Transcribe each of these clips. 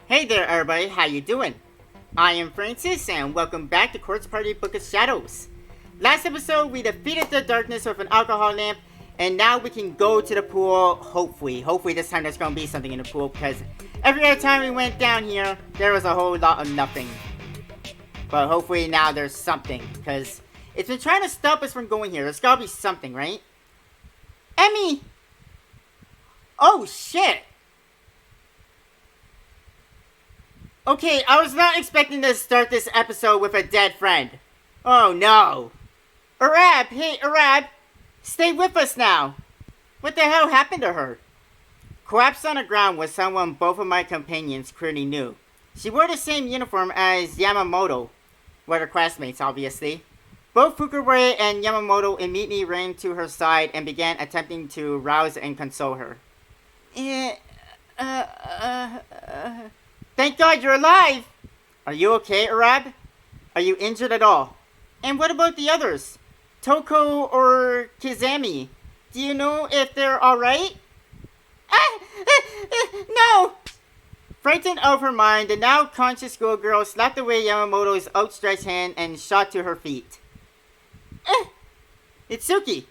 Hey there everybody, how you doing? I am Francis and welcome back to Quartz Party Book of Shadows. Last episode we defeated the darkness with an alcohol lamp and now we can go to the pool, hopefully. Hopefully this time there's going to be something in the pool because every other time we went down here there was a whole lot of nothing. But hopefully now there's something because it's been trying to stop us from going here. There's got to be something, right? Emmy! Oh shit! Okay, I was not expecting to start this episode with a dead friend. Oh no. Arab, hey Arab, stay with us now. What the hell happened to her? Collapsed on the ground was someone both of my companions clearly knew. She wore the same uniform as Yamamoto. Were her classmates, obviously. Both Fukuwari and Yamamoto immediately ran to her side and began attempting to rouse and console her. Thank God you're alive! Are you okay, Arab? Are you injured at all? And what about the others? Toko or Kizami? Do you know if they're alright? No! Frightened out of her mind, the now conscious schoolgirl slapped away Yamamoto's outstretched hand and shot to her feet. Itsuki!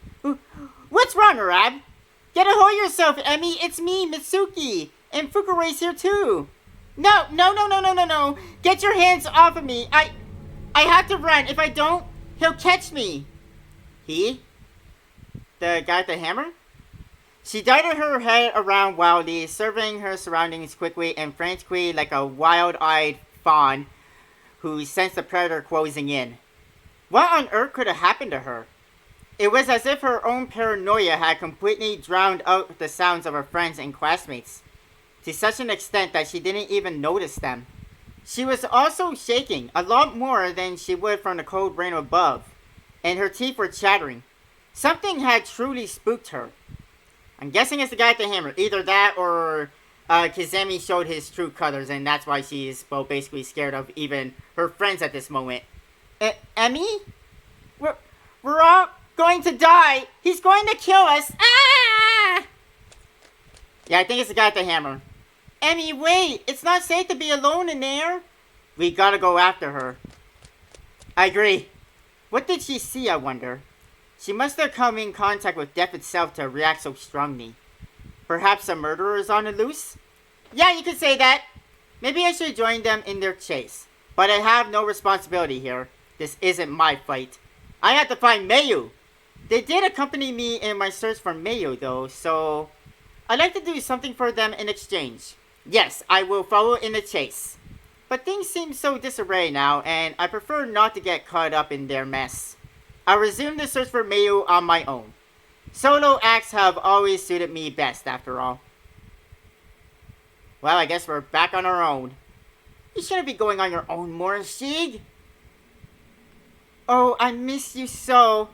What's wrong, Arab? Get a hold of yourself, Emmy! It's me, Mitsuki! And Fukuwari's here too! No! Get your hands off of me! I have to run. If I don't, he'll catch me. He? The guy with the hammer? She darted her head around wildly, surveying her surroundings quickly and frantically like a wild-eyed fawn who sensed the predator closing in. What on earth could have happened to her? It was as if her own paranoia had completely drowned out the sounds of her friends and classmates, to such an extent that she didn't even notice them. She was also shaking, a lot more than she would from the cold rain above, and her teeth were chattering. Something had truly spooked her. I'm guessing it's the guy with the hammer. Either that or Kizami showed his true colors, and that's why she's, well, basically scared of even her friends at this moment. Emmy? We're all going to die! He's going to kill us! Ah! Yeah, I think it's the guy with the hammer. Emmy, wait! It's not safe to be alone in there! We gotta go after her. I agree. What did she see, I wonder? She must have come in contact with death itself to react so strongly. Perhaps a murderer is on the loose? Yeah, you could say that. Maybe I should join them in their chase. But I have no responsibility here. This isn't my fight. I have to find Mayu. They did accompany me in my search for Mayu, though, so I'd like to do something for them in exchange. Yes, I will follow in the chase. But things seem so disarray now, and I prefer not to get caught up in their mess. I'll resume the search for Mayu on my own. Solo acts have always suited me best, after all. Well, I guess we're back on our own. You shouldn't be going on your own, Morishigue. Oh, I miss you so.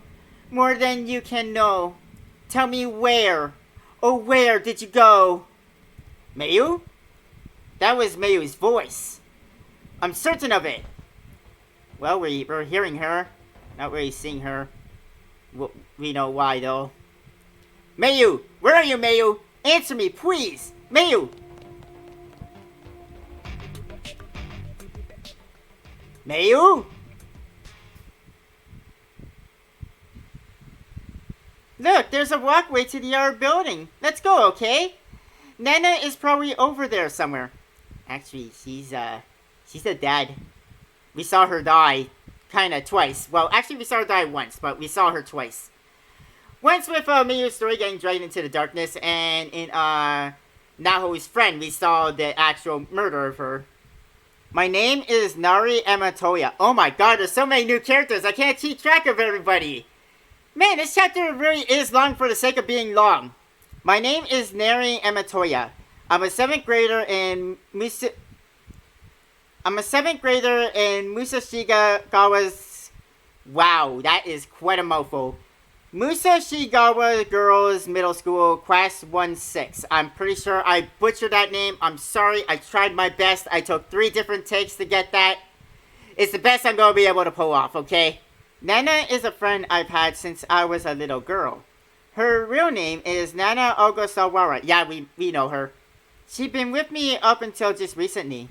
More than you can know. Tell me where. Oh, where did you go? Mayu? That was Mayu's voice. I'm certain of it. Well, we're hearing her. Not really seeing her. We know why, though. Mayu! Where are you, Mayu? Answer me, please! Mayu! Mayu? Look, there's a walkway to the other building. Let's go, okay? Nana is probably over there somewhere. Actually, she's dead. We saw her die, kinda twice. Well, actually we saw her die once, but we saw her twice. Once with Miyu's story getting dragged into the darkness, and in Naho's friend, we saw the actual murder of her. My name is Nari Amatoya. Oh my god, there's so many new characters, I can't keep track of everybody. Man, this chapter really is long for the sake of being long. My name is Nari Amatoya. I'm a 7th grader in Musashigawa's... Wow, that is quite a mouthful. Musashigawa Girls Middle School, Class 1-6. I'm pretty sure I butchered that name. I'm sorry, I tried my best. I took 3 different takes to get that. It's the best I'm going to be able to pull off, okay? Nana is a friend I've had since I was a little girl. Her real name is Nana Ogasawara. Yeah, we know her. She'd been with me up until just recently,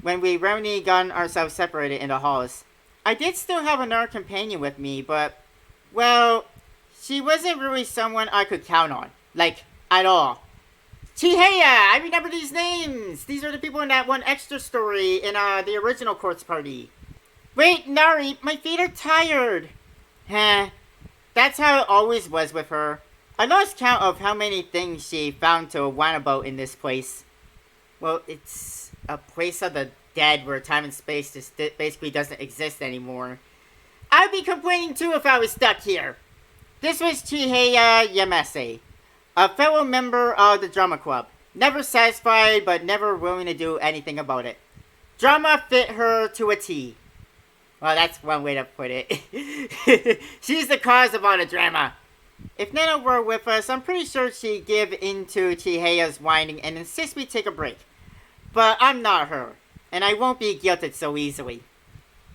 when we randomly got ourselves separated in the halls. I did still have another companion with me, but, well, she wasn't really someone I could count on. Like, at all. Chihaya! I remember these names! These are the people in that one extra story in the original Quartz Party. Wait, Nari, my feet are tired. Heh. That's how it always was with her. I lost count of how many things she found to whine about in this place. Well, it's a place of the dead where time and space just basically doesn't exist anymore. I'd be complaining too if I was stuck here. This was Chihaya Yamase, a fellow member of the drama club. Never satisfied, but never willing to do anything about it. Drama fit her to a T. Well, that's one way to put it. She's the cause of all the drama. If Nana were with us, I'm pretty sure she'd give in to Chihaya's whining and insist we take a break. But I'm not her, and I won't be guilted so easily.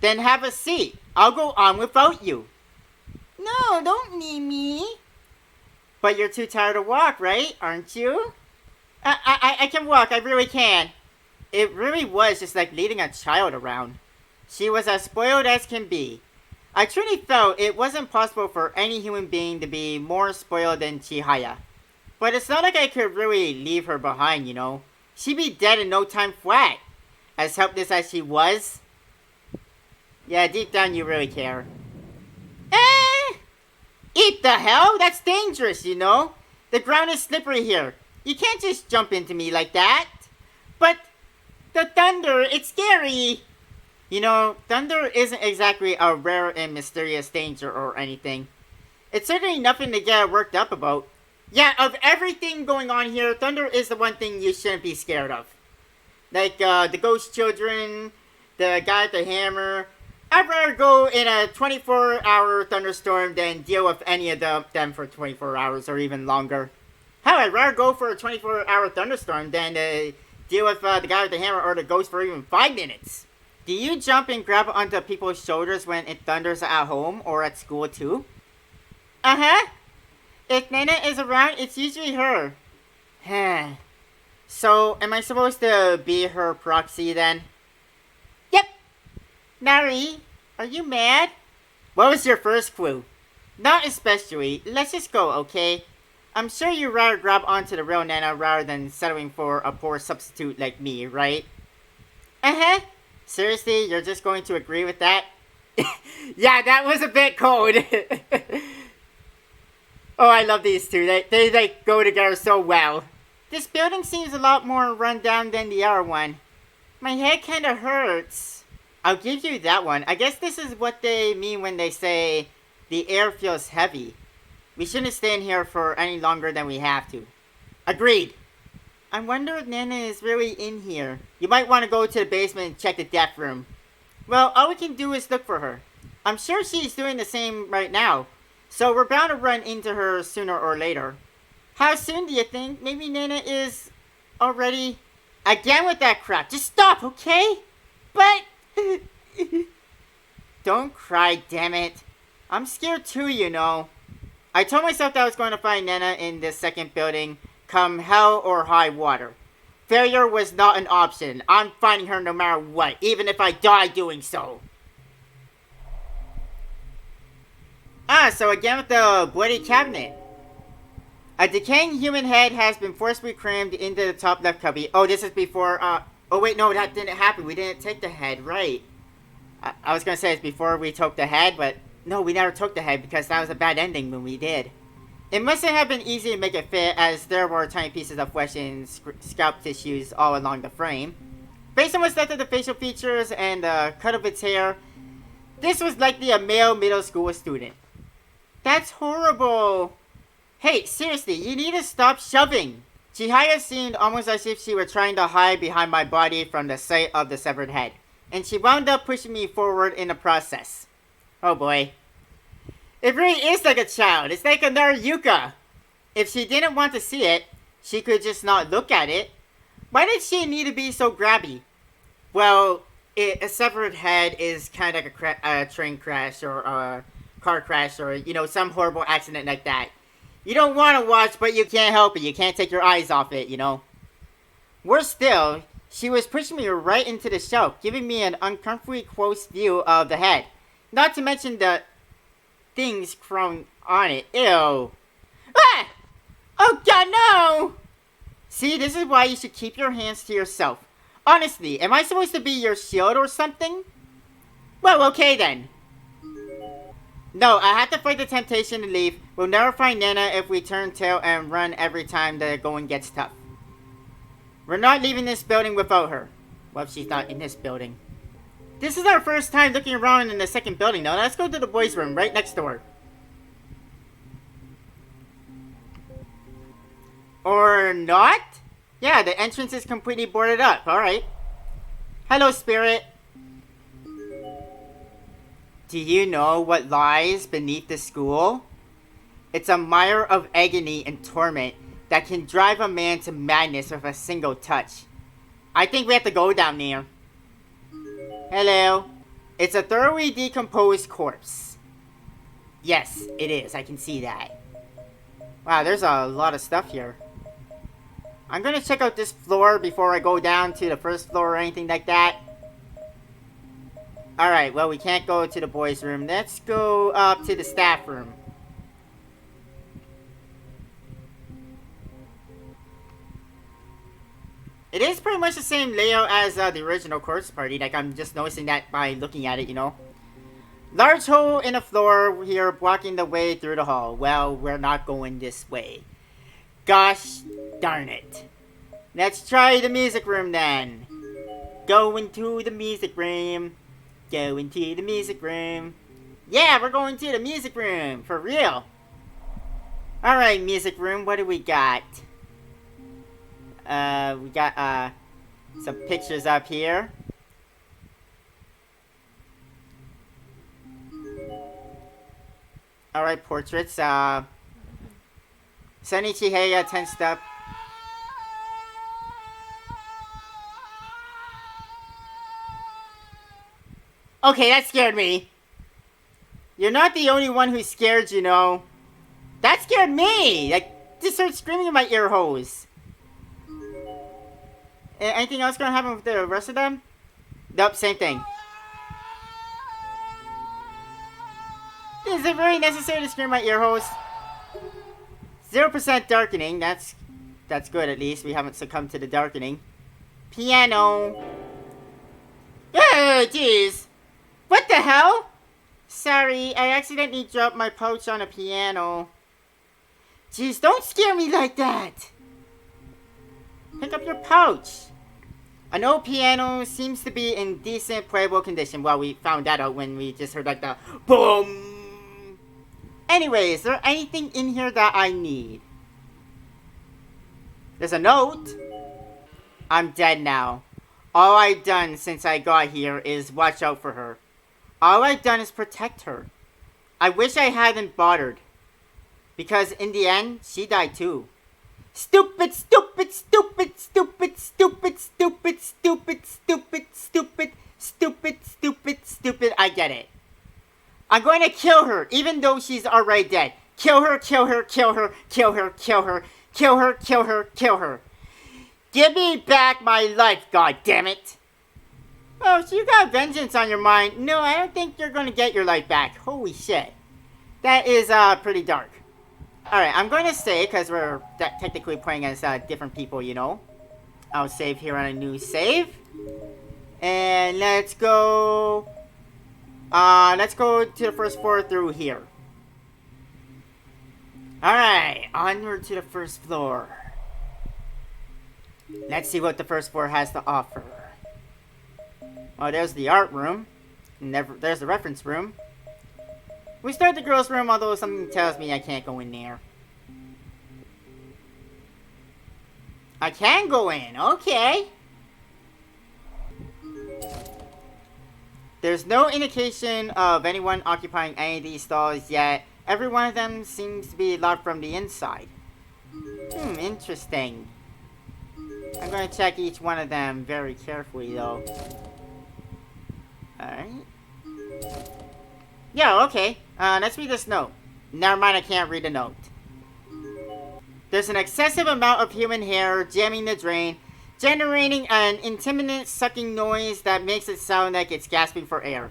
Then have a seat. I'll go on without you. No, don't need me. But you're too tired to walk, right? Aren't you? I can walk, I really can. It really was just like leading a child around. She was as spoiled as can be. I truly felt it wasn't possible for any human being to be more spoiled than Chihaya. But it's not like I could really leave her behind, you know. She'd be dead in no time flat. As helpless as she was. Yeah, deep down you really care. Eat the hell? That's dangerous, you know. The ground is slippery here. You can't just jump into me like that. But the thunder, it's scary. You know, thunder isn't exactly a rare and mysterious danger or anything. It's certainly nothing to get worked up about. Yeah, of everything going on here, thunder is the one thing you shouldn't be scared of. Like, the ghost children, the guy with the hammer. I'd rather go in a 24-hour thunderstorm than deal with any of them for 24 hours or even longer. Hell, I'd rather go for a 24-hour thunderstorm than deal with the guy with the hammer or the ghost for even 5 minutes. Do you jump and grab onto people's shoulders when it thunders at home or at school too? Uh-huh. If Nana is around, it's usually her. So, am I supposed to be her proxy then? Yep. Nari, are you mad? What was your first clue? Not especially. Let's just go, okay? I'm sure you'd rather grab onto the real Nana rather than settling for a poor substitute like me, right? Uh-huh. Seriously, you're just going to agree with that? Yeah, that was a bit cold. Oh, I love these two. They like go together so well. This building seems a lot more run down than the other one. My head kinda hurts. I'll give you that one. I guess this is what they mean when they say the air feels heavy. We shouldn't stay in here for any longer than we have to. Agreed. I wonder if Nana is really in here. You might want to go to the basement and check the death room. Well, all we can do is look for her. I'm sure she's doing the same right now. So we're bound to run into her sooner or later. How soon do you think? Maybe Nana is already... Again with that crap. Just stop, okay? But... Don't cry, damn it. I'm scared too, you know. I told myself that I was going to find Nana in this second building, come hell or high water. Failure was not an option. I'm finding her no matter what, even if I die doing so. So again with the bloody cabinet. A decaying human head has been forcibly crammed into the top left cubby. Oh, this is before, oh wait, no, that didn't happen. We didn't take the head, right. I was gonna say it's before we took the head, but no, we never took the head because that was a bad ending when we did. It mustn't have been easy to make it fit, as there were tiny pieces of flesh and scalp tissues all along the frame. Based on what's left of the facial features and the cut of its hair, this was likely a male middle school student. That's horrible. Hey, seriously, you need to stop shoving. Chihaya seemed almost as if she were trying to hide behind my body from the sight of the severed head, and she wound up pushing me forward in the process. Oh boy. It really is like a child. It's like another Yuka. If she didn't want to see it, she could just not look at it. Why did she need to be so grabby? Well, a severed head is kind of like a train crash or a car crash or, you know, some horrible accident like that. You don't want to watch, but you can't help it. You can't take your eyes off it, you know. Worse still, she was pushing me right into the shelf, giving me an uncomfortably close view of the head. Not to mention the things thrown on it. Ew. Ah! Oh god, no! See, this is why you should keep your hands to yourself. Honestly, am I supposed to be your shield or something? Well, okay then. No, I have to fight the temptation to leave. We'll never find Nana if we turn tail and run every time the going gets tough. We're not leaving this building without her. Well, if she's not in this building. This is our first time looking around in the second building. Now, let's go to the boys' room right next door. Or not? Yeah, the entrance is completely boarded up. Alright. Hello, Spirit. Do you know what lies beneath the school? It's a mire of agony and torment that can drive a man to madness with a single touch. I think we have to go down there. Hello. It's a thoroughly decomposed corpse. Yes, it is. I can see that. Wow, there's a lot of stuff here. I'm gonna check out this floor before I go down to the first floor or anything like that. Alright, well, we can't go to the boys' room. Let's go up to the staff room. It is pretty much the same layout as the original corpse party. Like, I'm just noticing that by looking at it, you know. Large hole in the floor here blocking the way through the hall. Well, we're not going this way. Gosh darn it. Let's try the music room then. Go into the music room. Go into the music room. Yeah, we're going to the music room. For real. Alright, music room. What do we got? We got, some pictures up here. Alright, portraits. Sunny Chihaya, 10 step. Okay, that scared me. You're not the only one who's scared, you know. That scared me! Like, just started screaming in my ear holes. Anything else gonna happen with the rest of them? Nope, same thing. Is it very necessary to scream my ear holes? 0% darkening, that's good at least. We haven't succumbed to the darkening. Piano. Oh, jeez. What the hell? Sorry, I accidentally dropped my pouch on a piano. Jeez, don't scare me like that. Pick up your pouch. An old piano seems to be in decent playable condition. Well, we found that out when we just heard like the boom. Anyway, is there anything in here that I need? There's a note. I'm dead now. All I've done since I got here is watch out for her. All I've done is protect her. I wish I hadn't bothered. Because in the end, she died too. Stupid, stupid, stupid, stupid, stupid, stupid, stupid, stupid, stupid, stupid, stupid, stupid. I get it. I'm going to kill her, even though she's already dead. Kill her, kill her, kill her, kill her, kill her, kill her, kill her, kill her. Give me back my life, god damn it. Oh, so you got vengeance on your mind. No, I don't think you're going to get your life back. Holy shit. That is pretty dark. Alright, I'm going to save, because we're technically playing as different people, you know. I'll save here on a new save. And let's go to the first floor through here. Alright, onward to the first floor. Let's see what the first floor has to offer. Oh, there's the art room. And there's the reference room. We start the girls' room, although something tells me I can't go in there. I can go in, okay. There's no indication of anyone occupying any of these stalls yet. Every one of them seems to be locked from the inside. Interesting. I'm going to check each one of them very carefully, though. Alright. Yeah, okay. Let's read this note. Never mind, I can't read the note. There's an excessive amount of human hair jamming the drain. generating an intermittent sucking noise that makes it sound like it's gasping for air.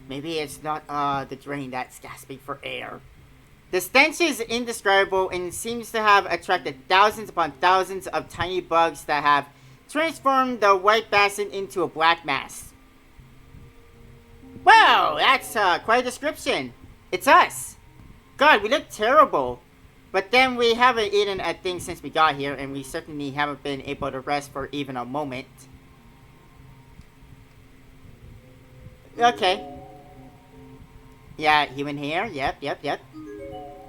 Maybe it's not the drain that's gasping for air. The stench is indescribable and seems to have attracted thousands upon thousands of tiny bugs that have transformed the white basin into a black mass. Wow, that's quite a description. It's us. God, we look terrible. But then we haven't eaten a thing since we got here, and we certainly haven't been able to rest for even a moment. Okay. Yeah, human hair. Yep.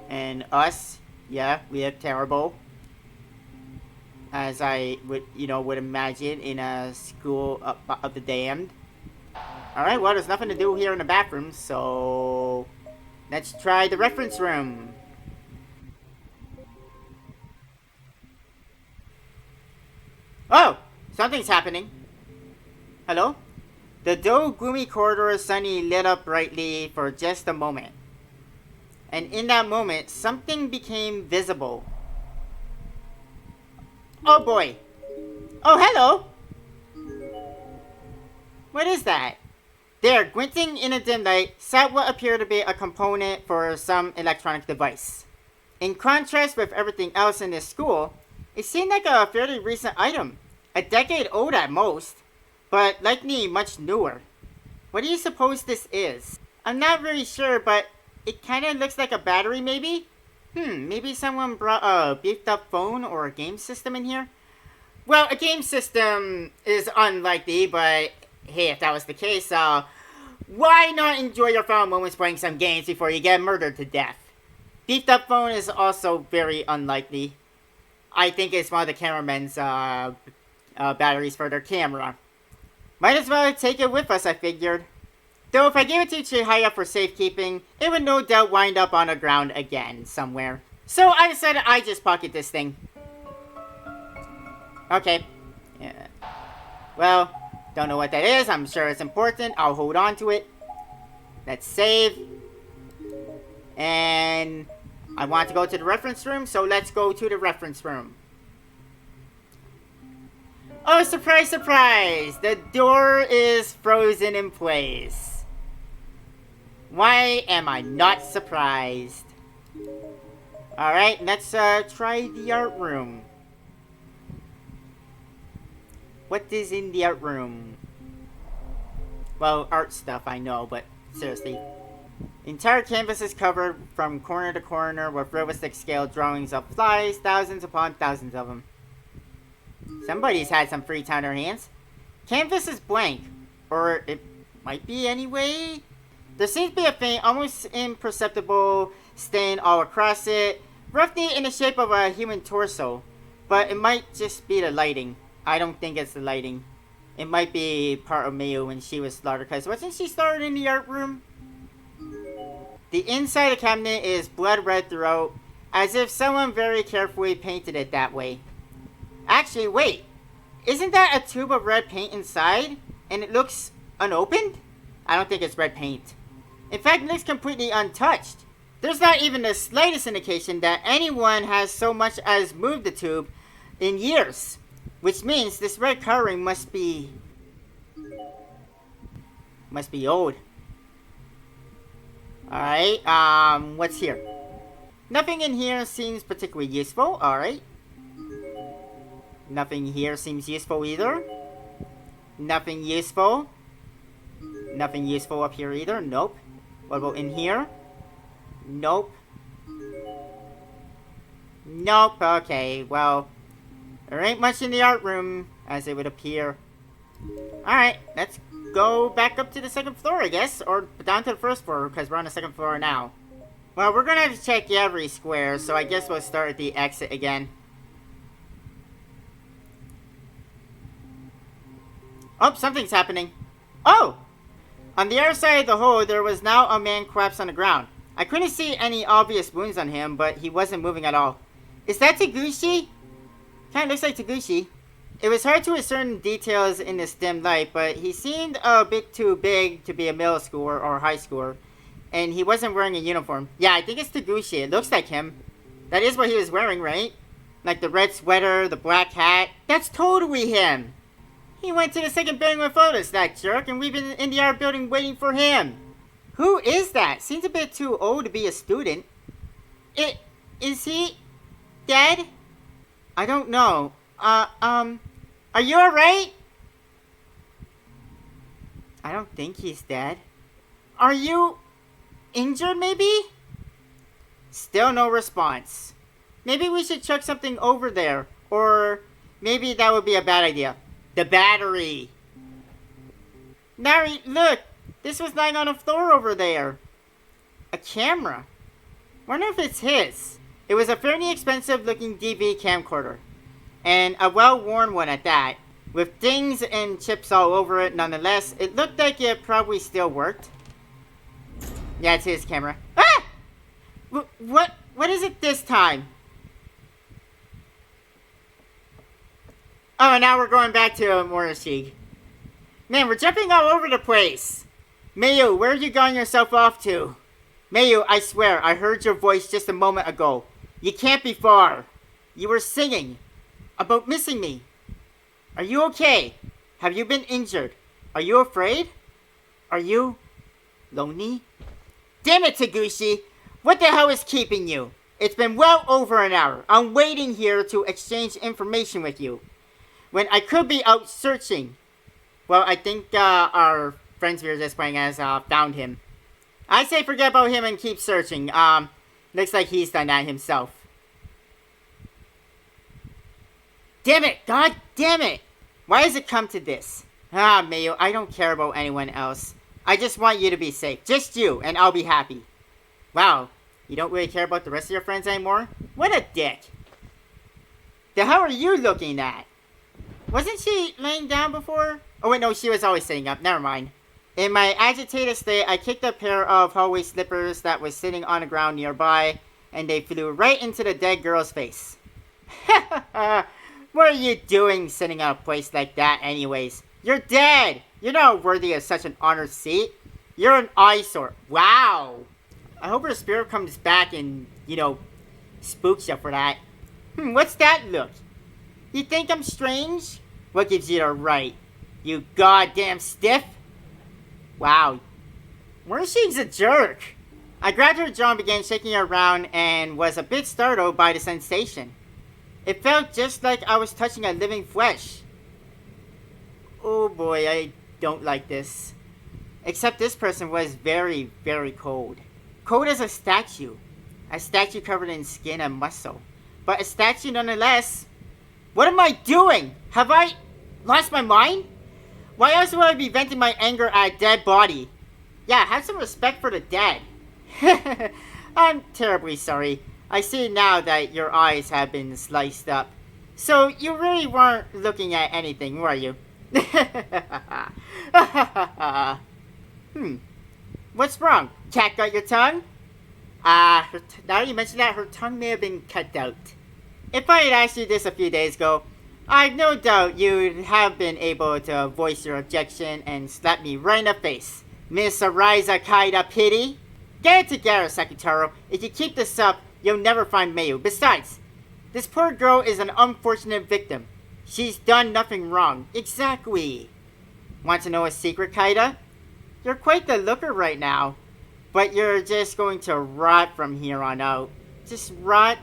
And us. Yeah, we look terrible. As I would imagine in a school of the damned. Alright, well, there's nothing to do here in the bathroom, so let's try the reference room. Oh! Something's happening. Hello? The dull, gloomy corridor suddenly lit up brightly for just a moment. And in that moment, something became visible. Oh boy! Oh, hello! What is that? There, glinting in a dim light, sat what appeared to be a component for some electronic device. In contrast with everything else in this school, it seemed like a fairly recent item. A decade old at most, but likely much newer. What do you suppose this is? I'm not really sure, but it kinda looks like a battery maybe? Maybe someone brought a beefed up phone or a game system in here? Well, a game system is unlikely, but hey, if that was the case, why not enjoy your final moments playing some games before you get murdered to death? Beefed up phone is also very unlikely. I think it's one of the cameramen's batteries for their camera. Might as well take it with us, I figured. Though if I gave it to Chihaya for safekeeping, it would no doubt wind up on the ground again somewhere. So I decided I'd just pocket this thing. Okay. Yeah. Well, don't know what that is. I'm sure it's important. I'll hold on to it. Let's save. And I want to go to the reference room, so let's go to the reference room. Oh, surprise, surprise! The door is frozen in place. Why am I not surprised? Alright, let's try the art room. What is in the art room? Well, art stuff, I know, but seriously. The entire canvas is covered from corner to corner with realistic scale drawings of flies, thousands upon thousands of them. Somebody's had some free time on their hands. Canvas is blank. Or it might be anyway. There seems to be a faint, almost imperceptible stain all across it, roughly in the shape of a human torso. But it might just be the lighting. I don't think it's the lighting. It might be part of Mayu when she was slaughtered, because wasn't she slaughtered in the art room? The inside of the cabinet is blood red throughout, as if someone very carefully painted it that way. Actually, wait. Isn't that a tube of red paint inside? And it looks unopened? I don't think it's red paint. In fact, it looks completely untouched. There's not even the slightest indication that anyone has so much as moved the tube in years. Which means this red coloring must be old. Alright, what's here? Nothing in here seems particularly useful, alright. Nothing here seems useful either. Nothing useful. Nothing useful up here either, nope. What about in here? Nope. Nope, okay, well, there ain't much in the art room, as it would appear. Alright, let's go back up to the second floor, I guess. Or down to the first floor, because we're on the second floor now. Well, we're gonna have to check every square, so I guess we'll start at the exit again. Oh, something's happening. Oh! On the other side of the hole, there was now a man collapsed on the ground. I couldn't see any obvious wounds on him, but he wasn't moving at all. Is that Taguchi? Kinda looks like Taguchi. It was hard to discern details in this dim light, but he seemed a bit too big to be a middle schooler or high schooler. And he wasn't wearing a uniform. Yeah, I think it's Taguchi. It looks like him. That is what he was wearing, right? Like the red sweater, the black hat. That's totally him. He went to the second building with us, that jerk, and we've been in the other building waiting for him. Who is that? Seems a bit too old to be a student. Is he dead? I don't know. Are you alright? I don't think he's dead. Are you injured, maybe? Still no response. Maybe we should chuck something over there. Or maybe that would be a bad idea. The battery. Nari, look! This was lying on the floor over there. A camera. Wonder if it's his. It was a fairly expensive looking DV camcorder. And a well-worn one at that. With dings and chips all over it nonetheless, it looked like it probably still worked. Yeah, it's his camera. Ah! What is it this time? Oh, now we're going back to Morishigue. Man, we're jumping all over the place. Mayu, where are you going yourself off to? Mayu, I swear, I heard your voice just a moment ago. You can't be far. You were singing about missing me. Are you okay? Have you been injured? Are you afraid? Are you lonely? Damn it, Taguchi! What the hell is keeping you? It's been well over an hour. I'm waiting here to exchange information with you. When I could be out searching. Well, I think our friends we were just playing as found him. I say forget about him and keep searching. Looks like he's done that himself. Damn it! God damn it! Why has it come to this? Ah, Mayu, I don't care about anyone else. I just want you to be safe. Just you, and I'll be happy. Wow, you don't really care about the rest of your friends anymore? What a dick. The hell are you looking at? Wasn't she laying down before? Oh wait, no, she was always sitting up. Never mind. In my agitated state, I kicked a pair of hallway slippers that was sitting on the ground nearby, and they flew right into the dead girl's face. What are you doing sitting on a place like that anyways? You're dead! You're not worthy of such an honored seat. You're an eyesore. Wow! I hope her spirit comes back and, spooks you for that. What's that look? You think I'm strange? What gives you the right? You goddamn stiff? Wow. Morishigue's a jerk. I grabbed her jaw and began shaking her around and was a bit startled by the sensation. It felt just like I was touching a living flesh. Oh boy, I don't like this. Except this person was very, very cold. Cold as a statue. A statue covered in skin and muscle. But a statue nonetheless. What am I doing? Have I lost my mind? Why else would I be venting my anger at a dead body? Yeah, have some respect for the dead. I'm terribly sorry. I see now that your eyes have been sliced up. So you really weren't looking at anything, were you? What's wrong? Cat got your tongue? Now you mention that, her tongue may have been cut out. If I had asked you this a few days ago, I've no doubt you'd have been able to voice your objection and slap me right in the face. Miss Ariza Kaida Pity? Get it together, Sakutaro. If you keep this up, you'll never find Mayu. Besides, this poor girl is an unfortunate victim. She's done nothing wrong. Exactly. Want to know a secret, Kaida? You're quite the looker right now. But you're just going to rot from here on out. Just rot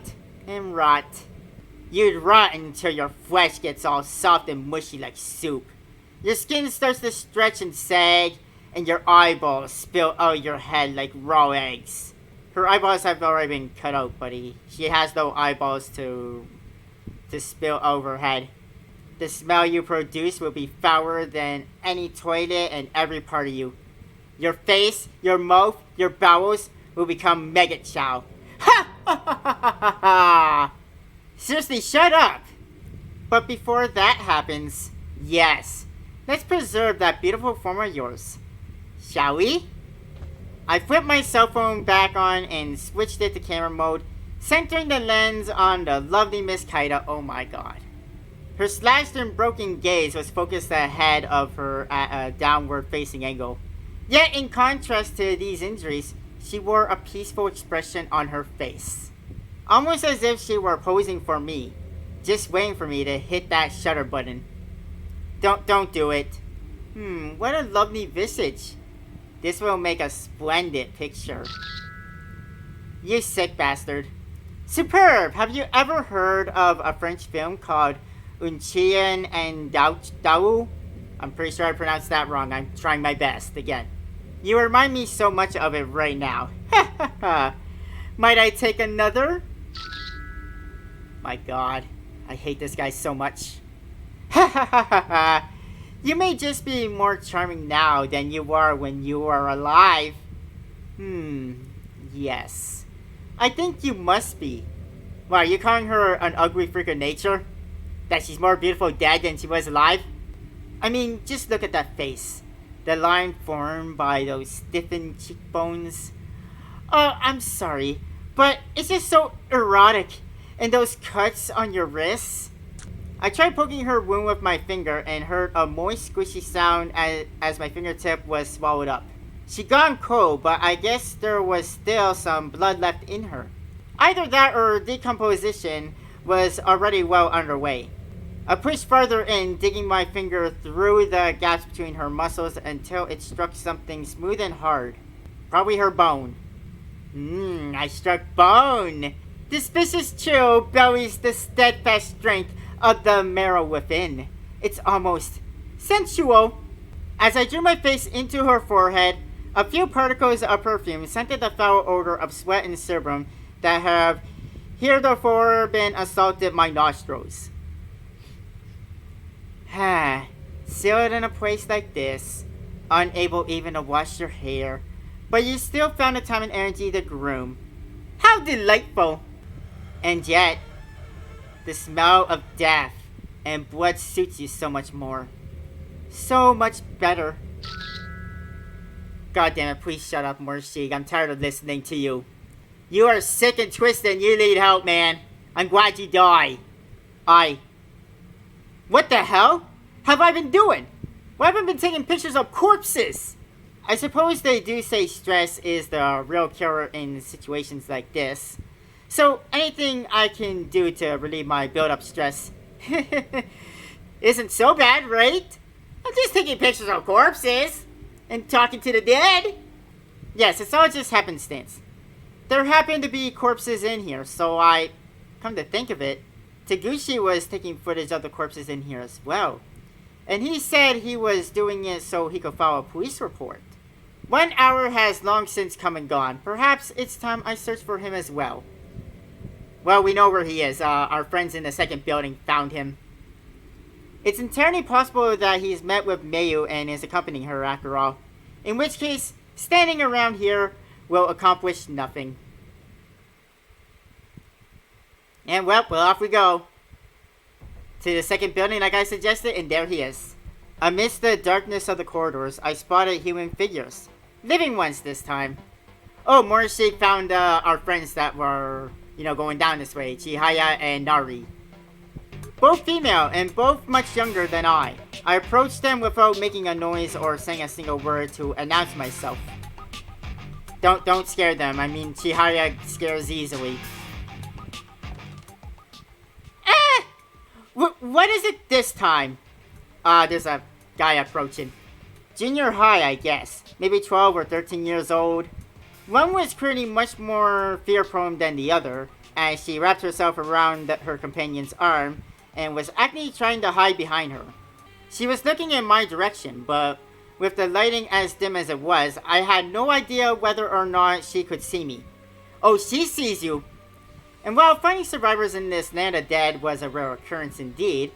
and rot. You'd rot until your flesh gets all soft and mushy like soup. Your skin starts to stretch and sag, and your eyeballs spill out your head like raw eggs. Her eyeballs have already been cut out, buddy. She has no eyeballs to spill over her head. The smell you produce will be fouler than any toilet and every part of you. Your face, your mouth, your bowels will become maggot chow. Ha ha ha ha ha ha! Seriously, shut up! But before that happens, yes, let's preserve that beautiful form of yours. Shall we? I flipped my cell phone back on and switched it to camera mode, centering the lens on the lovely Miss Kaida. Oh my god. Her slashed and broken gaze was focused ahead of her at a downward facing angle. Yet in contrast to these injuries, she wore a peaceful expression on her face. Almost as if she were posing for me. just waiting for me to hit that shutter button. Don't do it. What a lovely visage. This will make a splendid picture. You sick bastard. Superb! Have you ever heard of a French film called Un Chien and Dao? I'm pretty sure I pronounced that wrong. I'm trying my best again. You remind me so much of it right now. Might I take another? My god, I hate this guy so much. You may just be more charming now than you were when you were alive. Yes. I think you must be. What, are you calling her an ugly freak of nature? That she's more beautiful dead than she was alive? I mean, just look at that face. The line formed by those stiffened cheekbones. Oh, I'm sorry, but it's just so erotic. And those cuts on your wrists. I tried poking her wound with my finger and heard a moist, squishy sound as my fingertip was swallowed up. She gone cold, but I guess there was still some blood left in her. Either that or decomposition was already well underway. I pushed further in, digging my finger through the gaps between her muscles until it struck something smooth and hard. Probably her bone. I struck bone! This vicious chill bellies the steadfast strength of the marrow within. It's almost sensual. As I drew my face into her forehead, a few particles of perfume scented the foul odor of sweat and sebum that have heretofore been assaulted my nostrils. Sealed in a place like this, unable even to wash your hair, but you still found the time and energy to groom. How delightful! And yet, the smell of death and blood suits you so much more. So much better. God damn it, please shut up, Morishigue. I'm tired of listening to you. You are sick and twisted and you need help, man. I'm glad you die. What the hell have I been doing? Why haven't I been taking pictures of corpses? I suppose they do say stress is the real cure in situations like this. So anything I can do to relieve my build-up stress isn't so bad, right? I'm just taking pictures of corpses and talking to the dead. Yes, it's all just happenstance. There happened to be corpses in here, so come to think of it, Taguchi was taking footage of the corpses in here as well. And he said he was doing it so he could file a police report. 1 hour has long since come and gone. Perhaps it's time I search for him as well. Well, we know where he is. Our friends in the second building found him. It's entirely possible that he's met with Mayu and is accompanying her after all. In which case, standing around here will accomplish nothing. And well, off we go. To the second building like I suggested, and there he is. Amidst the darkness of the corridors, I spotted human figures. Living ones this time. Oh, Morishigue found our friends that were, going down this way. Chihaya and Nari. Both female and both much younger than I. I approached them without making a noise or saying a single word to announce myself. Don't scare them. I mean, Chihaya scares easily. What is it this time? There's a guy approaching. Junior high, I guess. Maybe 12 or 13 years old. One was pretty much more fear-prone than the other, as she wrapped herself around her companion's arm and was actively trying to hide behind her. She was looking in my direction, but with the lighting as dim as it was, I had no idea whether or not she could see me. Oh, she sees you! And while finding survivors in this land of dead was a rare occurrence indeed,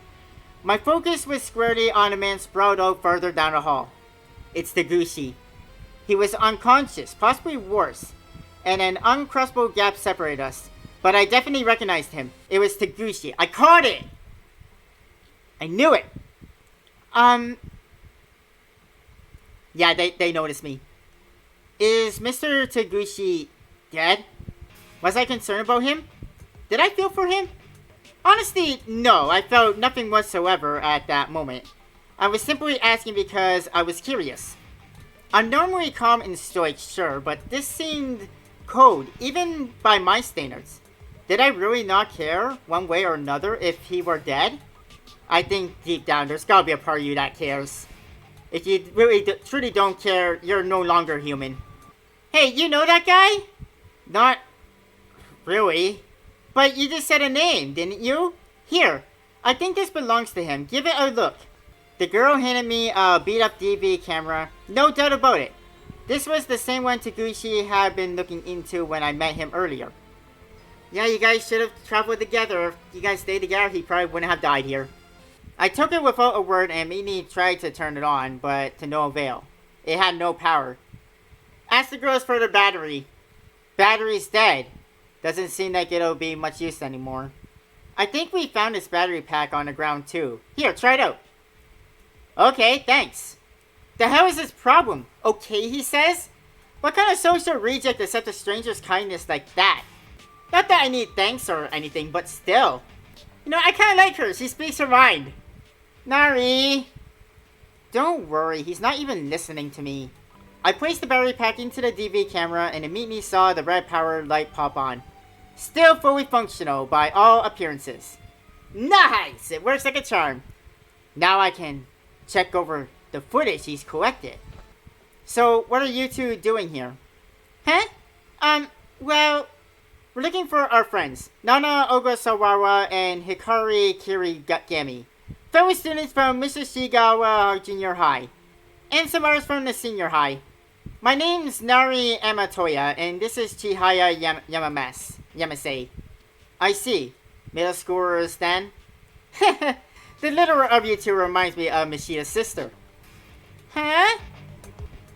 my focus was squarely on a man sprawled out further down the hall. It's Taguchi. He was unconscious, possibly worse, and an uncrossable gap separated us. But I definitely recognized him. It was Taguchi. I caught it! I knew it! Yeah, they noticed me. Is Mr. Taguchi dead? Was I concerned about him? Did I feel for him? Honestly, no. I felt nothing whatsoever at that moment. I was simply asking because I was curious. I'm normally calm and stoic, sure, but this seemed cold, even by my standards. Did I really not care, one way or another, if he were dead? I think deep down, there's gotta be a part of you that cares. If you really truly don't care, you're no longer human. Hey, you know that guy? Not really. But you just said a name, didn't you? Here, I think this belongs to him. Give it a look. The girl handed me a beat-up DV camera. No doubt about it. This was the same one Taguchi had been looking into when I met him earlier. Yeah, you guys should have traveled together. If you guys stayed together, he probably wouldn't have died here. I took it without a word and Mimi tried to turn it on, but to no avail. It had no power. Ask the girls for the battery. Battery's dead. Doesn't seem like it'll be much use anymore. I think we found this battery pack on the ground too. Here, try it out. Okay, thanks. The hell is his problem? Okay, he says? What kind of social reject accepts a stranger's kindness like that? Not that I need thanks or anything, but still. You know, I kinda like her. She speaks her mind. Nari! Don't worry, he's not even listening to me. I placed the battery pack into the DV camera and immediately saw the red power light pop on. Still fully functional by all appearances. Nice! It works like a charm. Now I can check over the footage he's collected. So, what are you two doing here? Huh? Well, we're looking for our friends, Nana Ogasawa and Hikari Kirigami, fellow students from Morishigue Junior High, and some others from the Senior High. My name's Nari Amatoya, and this is Chihaya Yamase. I see. Middle schoolers then? The littler of you two reminds me of Mishida's sister. Huh?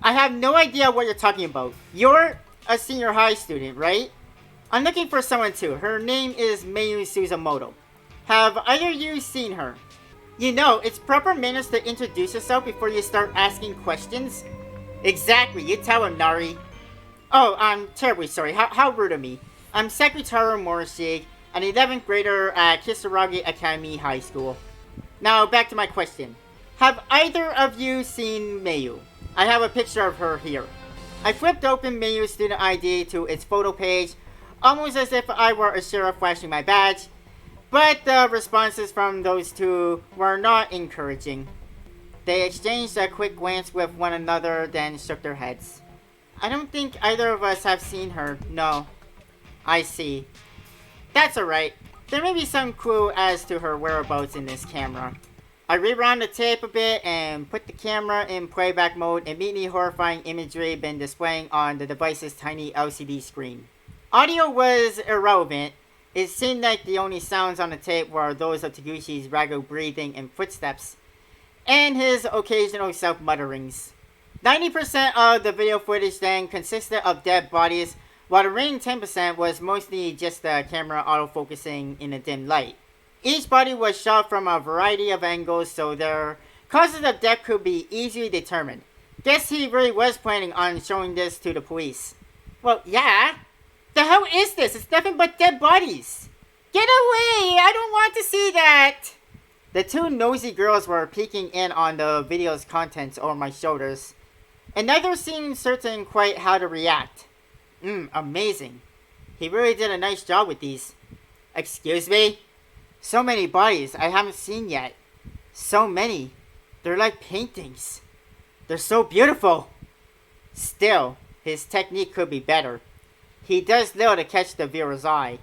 I have no idea what you're talking about. You're a senior high student, right? I'm looking for someone too. Her name is Mayu Suzumoto. Have either of you seen her? You know, it's proper manners to introduce yourself before you start asking questions. Exactly, you tell him, Nari. Oh, I'm terribly sorry. How rude of me. I'm Sekitaro Morishigue, an 11th grader at Kisaragi Academy High School. Now, back to my question. Have either of you seen Mayu? I have a picture of her here. I flipped open Mayu's student ID to its photo page, almost as if I were a sheriff flashing my badge, but the responses from those two were not encouraging. They exchanged a quick glance with one another, then shook their heads. I don't think either of us have seen her, no. I see. That's alright. There may be some clue as to her whereabouts in this camera. I rewound the tape a bit and put the camera in playback mode, immediately horrifying imagery been displaying on the device's tiny LCD screen. Audio was irrelevant. It seemed like the only sounds on the tape were those of Taguchi's ragged breathing and footsteps, and his occasional self-mutterings. 90% of the video footage then consisted of dead bodies, while the remaining 10% was mostly just the camera autofocusing in a dim light. Each body was shot from a variety of angles, so their causes of death could be easily determined. Guess he really was planning on showing this to the police. Well, yeah. The hell is this? It's nothing but dead bodies. Get away! I don't want to see that! The two nosy girls were peeking in on the video's contents over my shoulders, and neither seemed certain quite how to react. Amazing. He really did a nice job with these. Excuse me? So many bodies I haven't seen yet. So many. They're like paintings. They're so beautiful. Still, his technique could be better. He does little to catch the viewer's eye.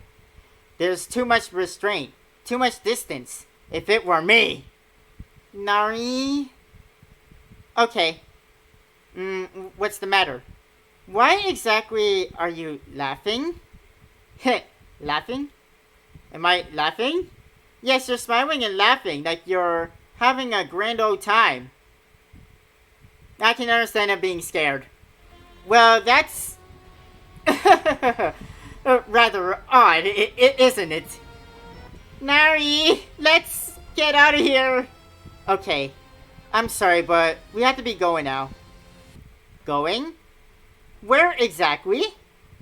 There's too much restraint, too much distance. If it were me. Nari? Okay. What's the matter? Why exactly are you laughing? Laughing? Am I laughing? Yes, you're smiling and laughing like you're having a grand old time. I can understand him being scared. Well, that's rather odd, isn't it? Nari, let's get out of here. Okay, I'm sorry, but we have to be going now. Going? Where exactly?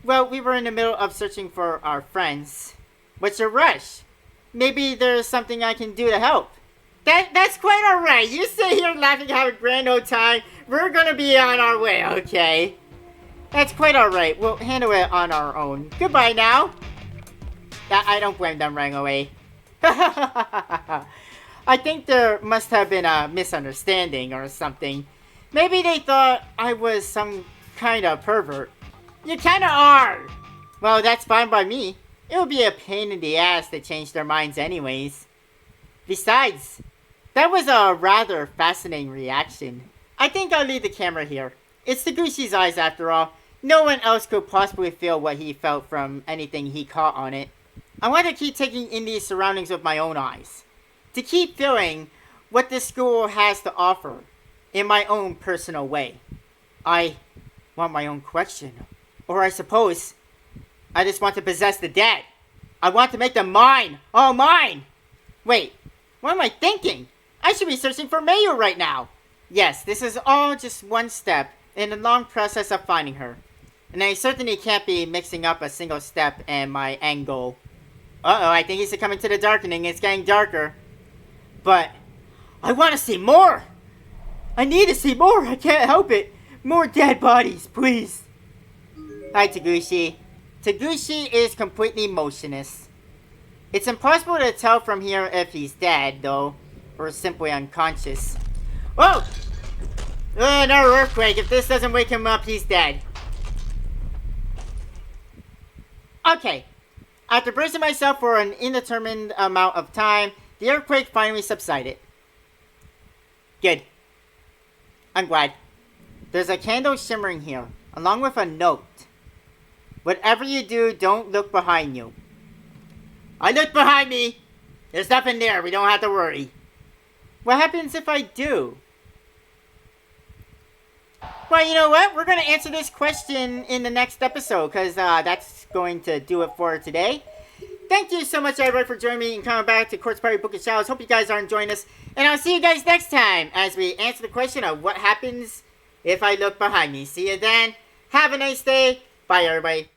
Well, we were in the middle of searching for our friends. What's your rush? Maybe there's something I can do to help. That's quite alright. You sit here laughing, have a grand old time. We're gonna be on our way, okay? That's quite alright. We'll handle it on our own. Goodbye now. I don't blame them right away. I think there must have been a misunderstanding or something. Maybe they thought I was some kind of pervert. You kinda are! Well, that's fine by me. It would be a pain in the ass to change their minds anyways. Besides, that was a rather fascinating reaction. I think I'll leave the camera here. It's Taguchi's eyes after all. No one else could possibly feel what he felt from anything he caught on it. I want to keep taking in these surroundings with my own eyes. To keep feeling what this school has to offer in my own personal way. I want my own question. Or I suppose, I just want to possess the dead. I want to make them mine. All mine. Wait, what am I thinking? I should be searching for Mayu right now. Yes, this is all just one step in the long process of finding her. And I certainly can't be mixing up a single step and my end goal. Uh-oh, I think he's succumbing to the darkening. It's getting darker. But I want to see more. I need to see more. I can't help it. More dead bodies, please. Hi, Taguchi. Taguchi is completely motionless. It's impossible to tell from here if he's dead, though, or simply unconscious. Whoa! Another earthquake. If this doesn't wake him up, he's dead. Okay. After bracing myself for an indeterminate amount of time, the earthquake finally subsided. Good. I'm glad. There's a candle shimmering here, along with a note. Whatever you do, don't look behind you. I look behind me! There's nothing there, we don't have to worry. What happens if I do? Well, you know what? We're going to answer this question in the next episode, because that's going to do it for today. Thank you so much, everybody, for joining me and coming back to Quartz Party Book and Shadows. Hope you guys are enjoying this. And I'll see you guys next time as we answer the question of what happens if I look behind me. See you then. Have a nice day. Bye, everybody.